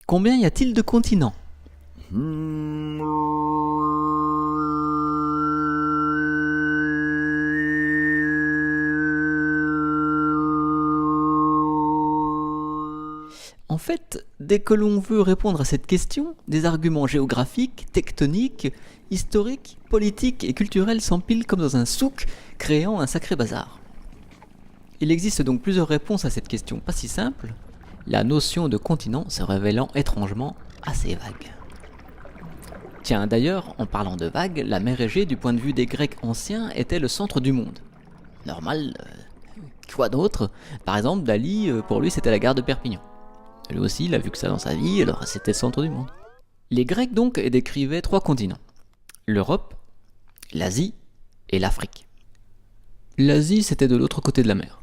Combien y a-t-il de continents? En fait, dès que l'on veut répondre à cette question, des arguments géographiques, tectoniques, historiques, politiques et culturels s'empilent comme dans un souk, créant un sacré bazar. Il existe donc plusieurs réponses à cette question pas si simple, la notion de continent se révélant étrangement assez vague. Tiens, d'ailleurs, en parlant de vague, la mer Égée, du point de vue des Grecs anciens, était le centre du monde. Normal, quoi d'autre? Par exemple, Dali, pour lui, c'était la gare de Perpignan. Lui aussi, il a vu que ça dans sa vie, alors c'était le centre du monde. Les Grecs donc décrivaient 3 continents. L'Europe, l'Asie et l'Afrique. L'Asie, c'était de l'autre côté de la mer.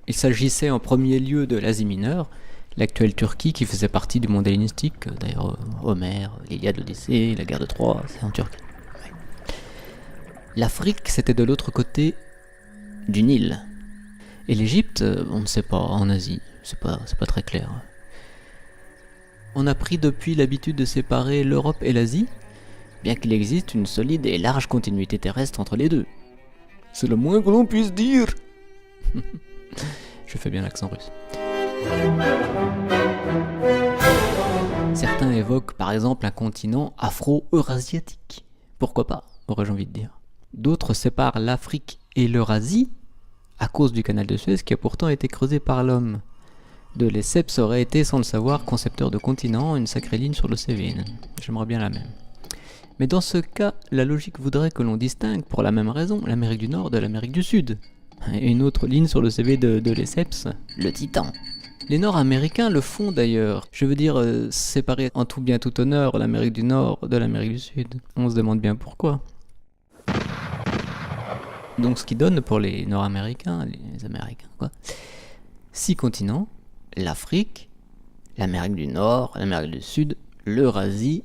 Il s'agissait en premier lieu de l'Asie mineure, l'actuelle Turquie qui faisait partie du monde hellénistique. D'ailleurs, Homère, l'Iliade, l'Odyssée, la guerre de Troie, c'est en Turquie. Ouais. L'Afrique, c'était de l'autre côté du Nil. Et l'Égypte, on ne sait pas, en Asie, c'est pas très clair. On a pris depuis l'habitude de séparer l'Europe et l'Asie, bien qu'il existe une solide et large continuité terrestre entre les deux. C'est le moins que l'on puisse dire. Je fais bien l'accent russe. Certains évoquent par exemple un continent afro-eurasiatique. Pourquoi pas, aurais-je envie de dire. D'autres séparent l'Afrique et l'Eurasie à cause du canal de Suez qui a pourtant été creusé par l'homme. De Lesseps aurait été, sans le savoir, concepteur de continent, une sacrée ligne sur le CV. J'aimerais bien la même. Mais dans ce cas, la logique voudrait que l'on distingue, pour la même raison, l'Amérique du Nord de l'Amérique du Sud. Et une autre ligne sur le CV de Lesseps, le Titan. Les Nord-Américains le font d'ailleurs. Je veux dire, séparer en tout bien tout honneur l'Amérique du Nord de l'Amérique du Sud. On se demande bien pourquoi. Donc ce qui donne pour les Nord-Américains, les Américains, quoi, 6 continents. L'Afrique, l'Amérique du Nord, l'Amérique du Sud, l'Eurasie,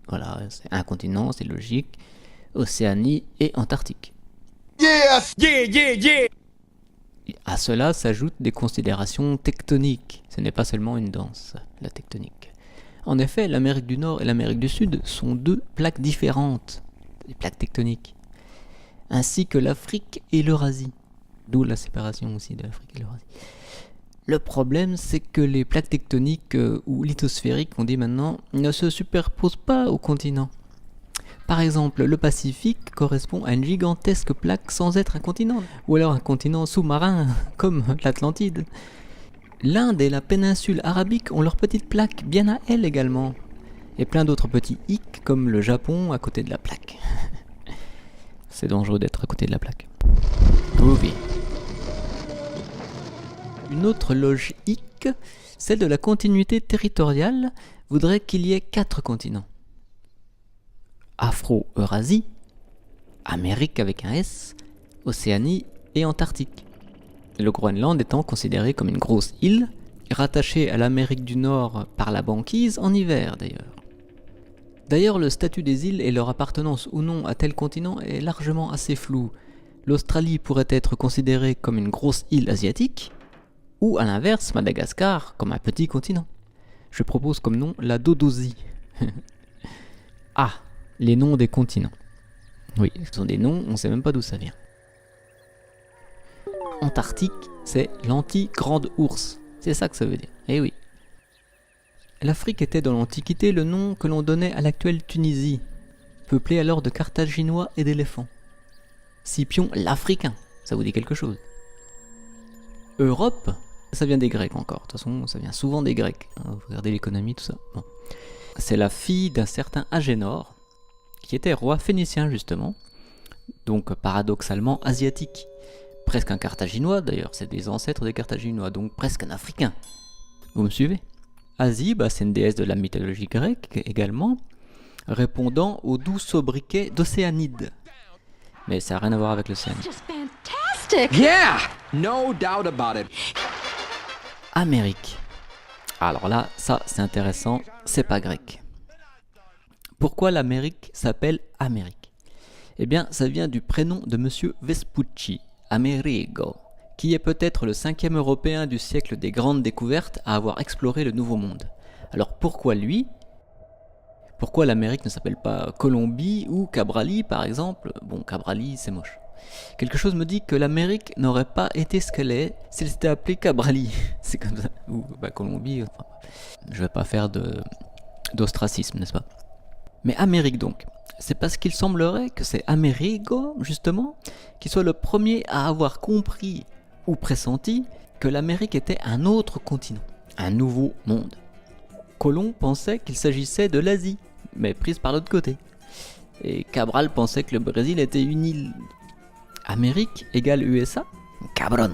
voilà, c'est un continent, c'est logique, Océanie et Antarctique. Yes! Yeah, yeah, yeah! À cela s'ajoutent des considérations tectoniques, ce n'est pas seulement une danse, la tectonique. En effet, l'Amérique du Nord et l'Amérique du Sud sont 2 plaques différentes, des plaques tectoniques, ainsi que l'Afrique et l'Eurasie, d'où la séparation aussi de l'Afrique et l'Eurasie. Le problème, c'est que les plaques tectoniques ou lithosphériques, on dit maintenant, ne se superposent pas aux continents. Par exemple, le Pacifique correspond à une gigantesque plaque sans être un continent, ou alors un continent sous-marin, comme l'Atlantide. L'Inde et la péninsule arabique ont leurs petites plaques bien à elles également, et plein d'autres petits hics comme le Japon à côté de la plaque. C'est dangereux d'être à côté de la plaque. Oui. Une autre logique, celle de la continuité territoriale, voudrait qu'il y ait 4 continents. Afro-Eurasie, Amérique avec un S, Océanie et Antarctique. Le Groenland étant considéré comme une grosse île, rattachée à l'Amérique du Nord par la banquise en hiver d'ailleurs. D'ailleurs, le statut des îles et leur appartenance ou non à tel continent est largement assez flou. L'Australie pourrait être considérée comme une grosse île asiatique, ou à l'inverse, Madagascar comme un petit continent. Je propose comme nom la Dodosie. Ah, les noms des continents. Oui, ce sont des noms, on ne sait même pas d'où ça vient. Antarctique, c'est l'anti-grande ours. C'est ça que ça veut dire. Eh oui. L'Afrique était dans l'Antiquité le nom que l'on donnait à l'actuelle Tunisie, peuplée alors de Carthaginois et d'éléphants. Scipion l'Africain, ça vous dit quelque chose? Europe, ça vient des Grecs encore. De toute façon, ça vient souvent des Grecs. Vous regardez l'économie, tout ça. Bon. C'est la fille d'un certain Agénor, qui était roi phénicien justement, donc paradoxalement asiatique. Presque un Carthaginois d'ailleurs, c'est des ancêtres des Carthaginois, donc presque un Africain. Vous me suivez? Asie, c'est une déesse de la mythologie grecque également, répondant au doux sobriquet d'Océanide. Mais ça n'a rien à voir avec l'océan. Yeah! No doubt about it. Amérique. Alors là, ça c'est intéressant, c'est pas grec. Pourquoi l'Amérique s'appelle Amérique? Eh bien, ça vient du prénom de monsieur Vespucci, Amerigo, qui est peut-être le 5e Européen du siècle des grandes découvertes à avoir exploré le Nouveau Monde. Alors pourquoi lui ? Pourquoi l'Amérique ne s'appelle pas Colombie ou Cabrali par exemple ? Bon, Cabrali c'est moche. Quelque chose me dit que l'Amérique n'aurait pas été ce qu'elle est si elle s'était appelée Cabrali. C'est comme ça. Ou Colombie. Enfin, je vais pas faire d'ostracisme, n'est-ce pas ? Mais Amérique donc. C'est parce qu'il semblerait que c'est Amerigo, justement, qui soit le premier à avoir compris ou pressenti que l'Amérique était un autre continent, un nouveau monde. Colomb pensait qu'il s'agissait de l'Asie, mais prise par l'autre côté. Et Cabral pensait que le Brésil était une île. Amérique égale USA ? Cabron.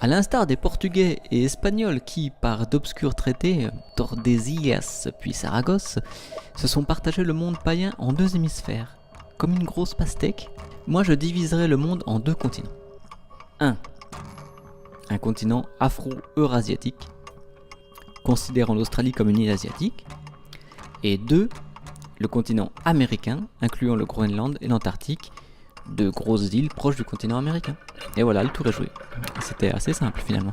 À l'instar des Portugais et Espagnols qui, par d'obscurs traités, Tordesillas puis Saragosse, se sont partagés le monde païen en 2 hémisphères, comme une grosse pastèque, moi je diviserais le monde en 2 continents. 1. Un continent afro-eurasiatique, considérant l'Australie comme une île asiatique, et 2. Le continent américain, incluant le Groenland et l'Antarctique, 2 grosses îles proches du continent américain. Et voilà, le tour est joué. C'était assez simple finalement.